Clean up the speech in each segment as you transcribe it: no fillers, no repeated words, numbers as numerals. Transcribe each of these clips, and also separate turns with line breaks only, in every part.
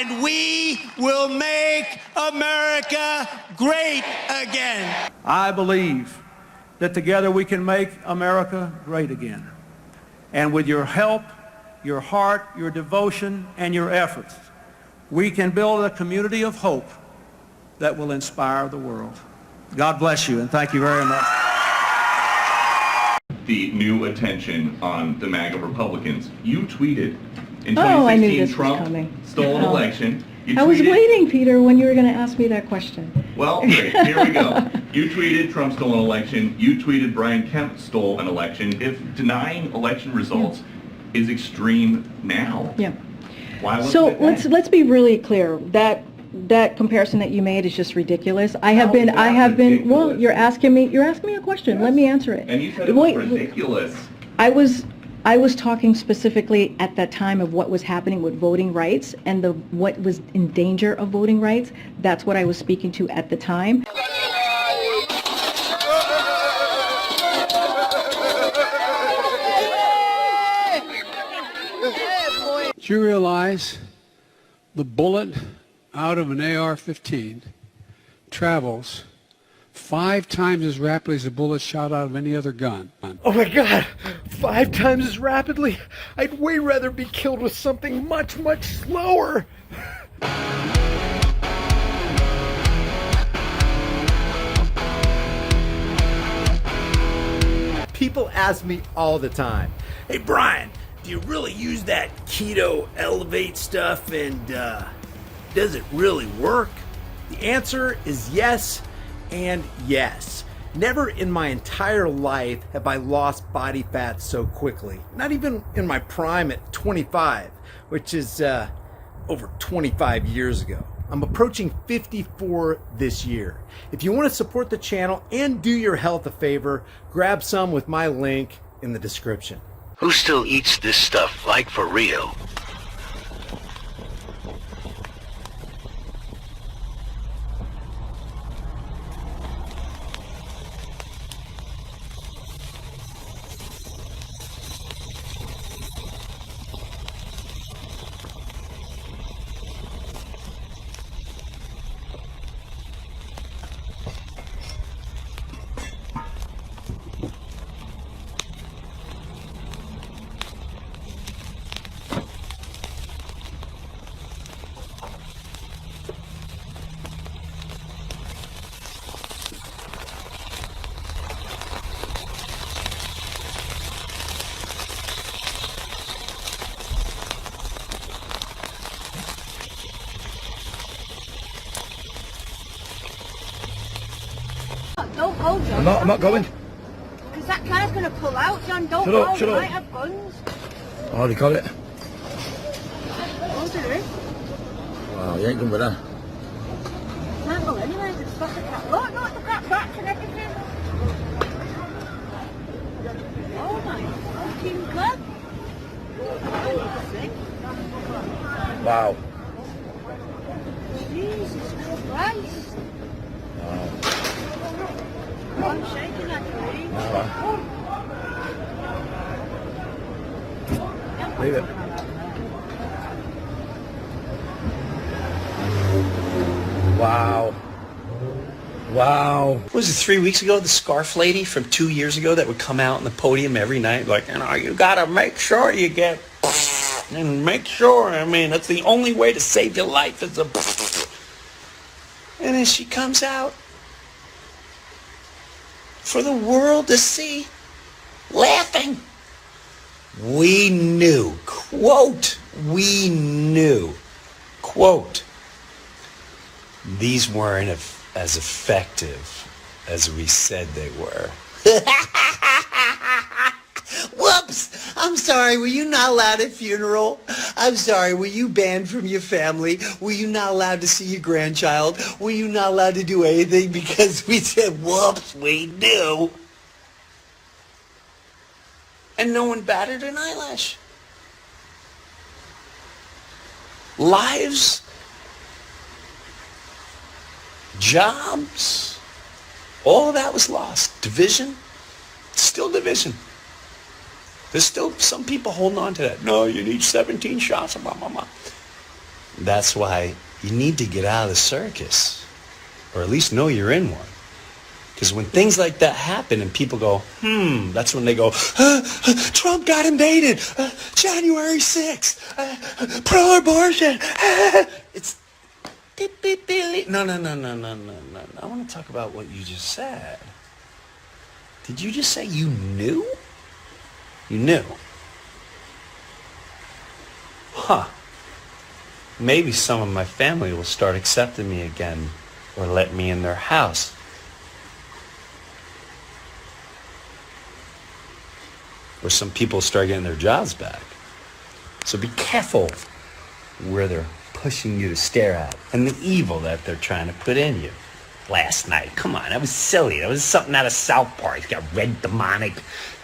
and we will make America great again.
I believe that together we can make America great again. And with your help, your heart, your devotion, and your efforts, we can build a community of hope that will inspire the world. God bless you, and thank you very much.
The new attention on the MAGA Republicans. You tweeted in 2016
I knew this was
Trump
coming.
stole an election.
I was waiting, Peter, when you were going to ask me that question.
Well, great. Here we go. You tweeted Trump stole an election. You tweeted Brian Kemp stole an election. If denying election results is extreme now, why wasn't it then?
let's be really clear. That comparison that you made is just ridiculous. I have been. Well, you're asking me a question. Yes. Let me answer it.
And you said it was ridiculous.
I was talking specifically at that time of what was happening with voting rights and what was in danger of voting rights. That's what I was speaking to at the time.
Do you realize the bullet out of an AR-15 travels 5 times as rapidly as a bullet shot out of any other gun?
Oh my God, 5 times as rapidly? I'd way rather be killed with something much, much slower. People ask me all the time, hey Brian, do you really use that keto elevate stuff, and does it really work? The answer is yes and yes. Never in my entire life have I lost body fat so quickly. Not even in my prime at 25, which is over 25 years ago. I'm approaching 54 this year. If you want to support the channel and do your health a favor, grab some with my link in the description.
Who still eats this stuff, like for real?
Don't go, John.
I'm not going.
Because that car's going to pull out, John. Don't
Shut
go.
up, shut
They
up.
might have guns.
Oh, they got it.
Don't do it.
Wow, you ain't going with that.
Can't go anywhere. It's got the cat. Look, no, the cat back and everything. Oh my fucking God.
Wow.
Jesus Christ. I'm shaking like a leaf.
Leave it. Wow. Wow.
What was it, 3 weeks ago, the scarf lady from 2 years ago that would come out on the podium every night like, you gotta make sure you get and make sure, that's the only way to save your life is a and then she comes out for the world to see, laughing. We knew, quote, we knew, quote, these weren't as effective as we said they were. Whoops! I'm sorry, were you not allowed at funeral? I'm sorry, were you banned from your family? Were you not allowed to see your grandchild? Were you not allowed to do anything because we said, whoops, we knew? And no one batted an eyelash. Lives, jobs, all of that was lost. Division, still division. There's still some people holding on to that. No, you need 17 shots. Blah, blah, blah. That's why you need to get out of the circus, or at least know you're in one. Because when things like that happen and people go, that's when they go, Trump got invaded, January 6th, pro-abortion, it's, no. I want to talk about what you just said. Did you just say you knew? You knew. Huh. Maybe some of my family will start accepting me again or let me in their house. Or some people start getting their jobs back. So be careful where they're pushing you to stare at and the evil that they're trying to put in you. Last night, come on, that was silly. That was something out of South Park. It's got red demonic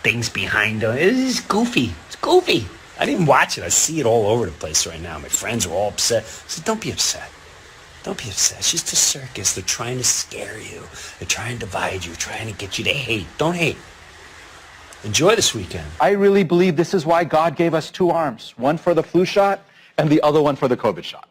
things behind them. It's goofy. It's goofy. I didn't even watch it. I see it all over the place right now. My friends are all upset. I said, don't be upset. Don't be upset. It's just a circus. They're trying to scare you. They're trying to divide you, trying to get you to hate. Don't hate. Enjoy this weekend.
I really believe this is why God gave us two arms, one for the flu shot and the other one for the COVID shot.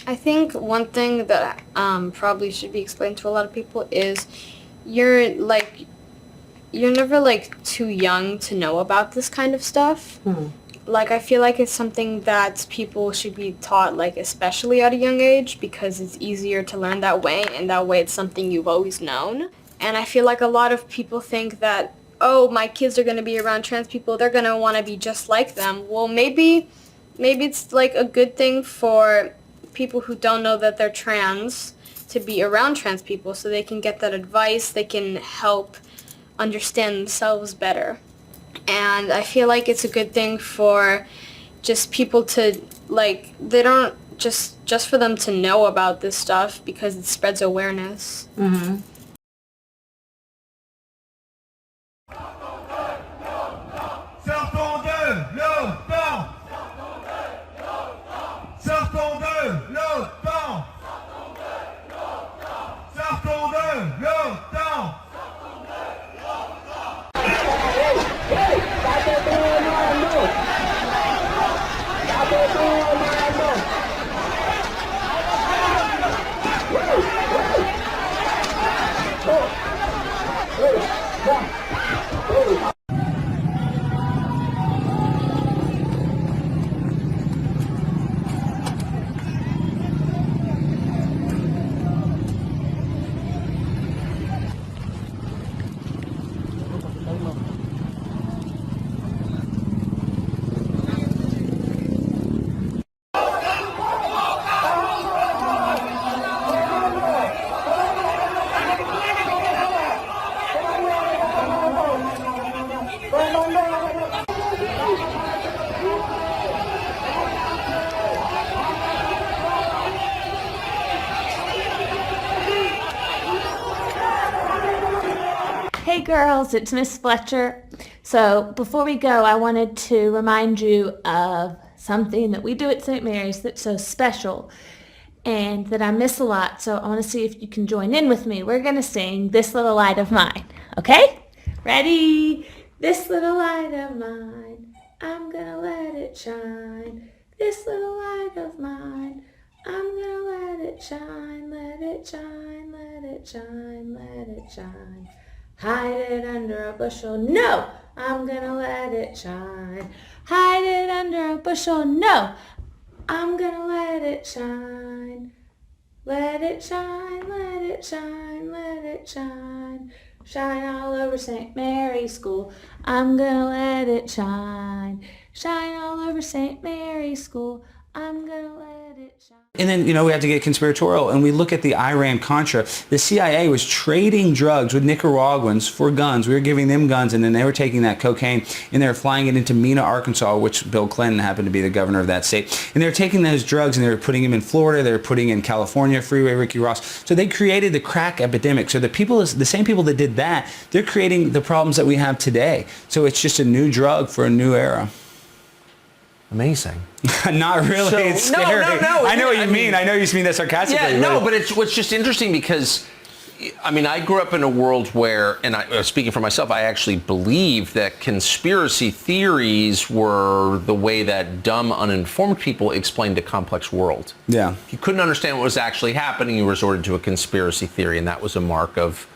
I think one thing that probably should be explained to a lot of people is you're never too young to know about this kind of stuff. I feel like it's something that people should be taught, especially at a young age, because it's easier to learn that way, and that way it's something you've always known. And I feel like a lot of people think that, oh, my kids are going to be around trans people, they're going to want to be just like them. Well, maybe it's a good thing for people who don't know that they're trans to be around trans people so they can get that advice, they can help understand themselves better. And I feel like it's a good thing for just people to, they don't, just for them to know about this stuff because it spreads awareness.
Mm-hmm.
Hey girls, it's Miss Fletcher. So before we go, I wanted to remind you of something that we do at St. Mary's that's so special and that I miss a lot. So I want to see if you can join in with me. We're going to sing This Little Light of Mine. Okay? Ready? This little light of mine, I'm going to let it shine. This little light of mine, I'm going to let it shine, let it shine, let it shine, let it shine. Hide it under a bushel, no, I'm gonna let it shine. Hide it under a bushel, no, I'm gonna let it shine. Let it shine, let it shine, let it shine. Shine all over St. Mary's School, I'm gonna let it shine. Shine all over St. Mary's School, I'm gonna let it shine.
And then, we have to get conspiratorial, and we look at the Iran-Contra. The CIA was trading drugs with Nicaraguans for guns. We were giving them guns, and then they were taking that cocaine, and they were flying it into Mena, Arkansas, which Bill Clinton happened to be the governor of that state. And they were taking those drugs, and they were putting them in Florida. They were putting in California, Freeway Ricky Ross. So they created the crack epidemic. So the same people that did that, they're creating the problems that we have today. So it's just a new drug for a new era.
Amazing.
Not really.
So,
it's scary.
No.
I know what you mean. I know you mean that sarcastically.
Yeah, no, but it's just interesting because, I grew up in a world where, and speaking for myself, I actually believe that conspiracy theories were the way that dumb, uninformed people explained a complex world.
Yeah.
If you couldn't understand what was actually happening, you resorted to a conspiracy theory, and that was a mark of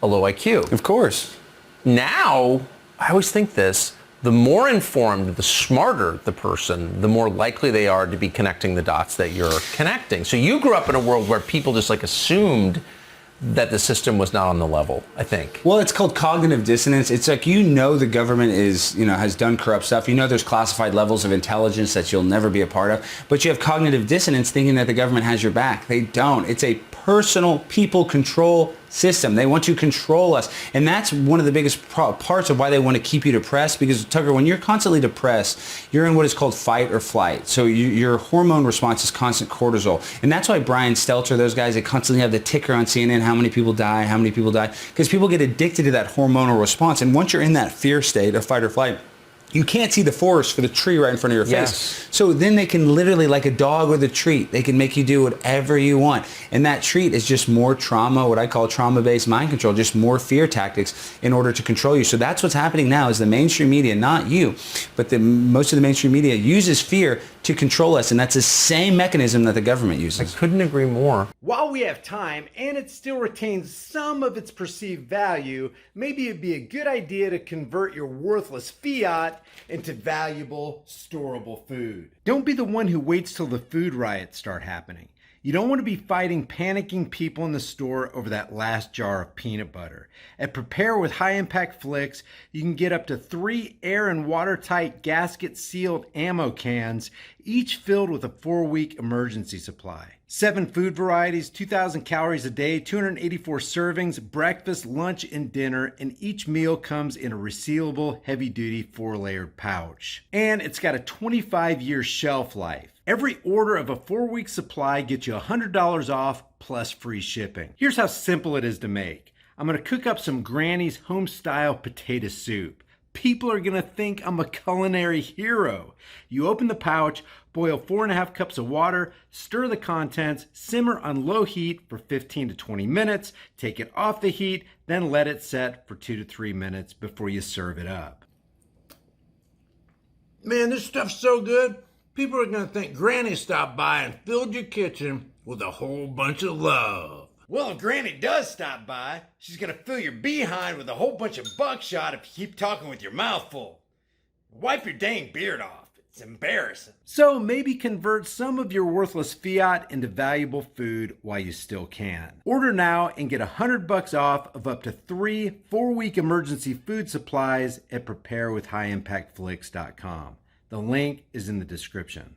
a low IQ.
Of course.
Now, I always think this, the more informed, the smarter the person, the more likely they are to be connecting the dots that you're connecting. So you grew up in a world where people just assumed that the system was not on the level, I think.
Well, it's called cognitive dissonance. It's like, the government is, has done corrupt stuff. There's classified levels of intelligence that you'll never be a part of. But you have cognitive dissonance thinking that the government has your back. They don't. It's a personal people control system. They want to control us. And that's one of the biggest parts of why they want to keep you depressed. Because, Tucker, when you're constantly depressed, you're in what is called fight or flight. So your hormone response is constant cortisol. And that's why Brian Stelter, those guys, they constantly have the ticker on CNN, how many people die. Because people get addicted to that hormonal response. And once you're in that fear state of fight or flight, you can't see the forest for the tree right in front of your face. So then they can literally, like a dog with a treat, they can make you do whatever you want. And that treat is just more trauma, what I call trauma-based mind control, just more fear tactics in order to control you. So that's what's happening now is the mainstream media, not you, but most of the mainstream media uses fear to control us. And that's the same mechanism that the government uses.
I couldn't agree more.
While we have time and it still retains some of its perceived value, maybe it'd be a good idea to convert your worthless fiat into valuable, storable food. Don't be the one who waits till the food riots start happening. You don't want to be fighting panicking people in the store over that last jar of peanut butter. At Prepare with High Impact Flicks, you can get up to 3 air and watertight gasket-sealed ammo cans, each filled with a 4-week emergency supply. 7 food varieties, 2,000 calories a day, 284 servings, breakfast, lunch, and dinner, and each meal comes in a resealable, heavy-duty 4-layered pouch. And it's got a 25-year shelf life. Every order of a 4-week supply gets you $100 off plus free shipping. Here's how simple it is to make. I'm going to cook up some Granny's home-style potato soup. People are going to think I'm a culinary hero. You open the pouch, boil 4.5 cups of water, stir the contents, simmer on low heat for 15 to 20 minutes, take it off the heat, then let it set for 2 to 3 minutes before you serve it up. Man, this stuff's so good. People are going to think Granny stopped by and filled your kitchen with a whole bunch of love. Well, if Granny does stop by, she's going to fill your behind with a whole bunch of buckshot if you keep talking with your mouth full. Wipe your dang beard off. It's embarrassing. So maybe convert some of your worthless fiat into valuable food while you still can. Order now and get $100 off of up to 3 4-week emergency food supplies at preparewithhighimpactflix.com. The link is in the description.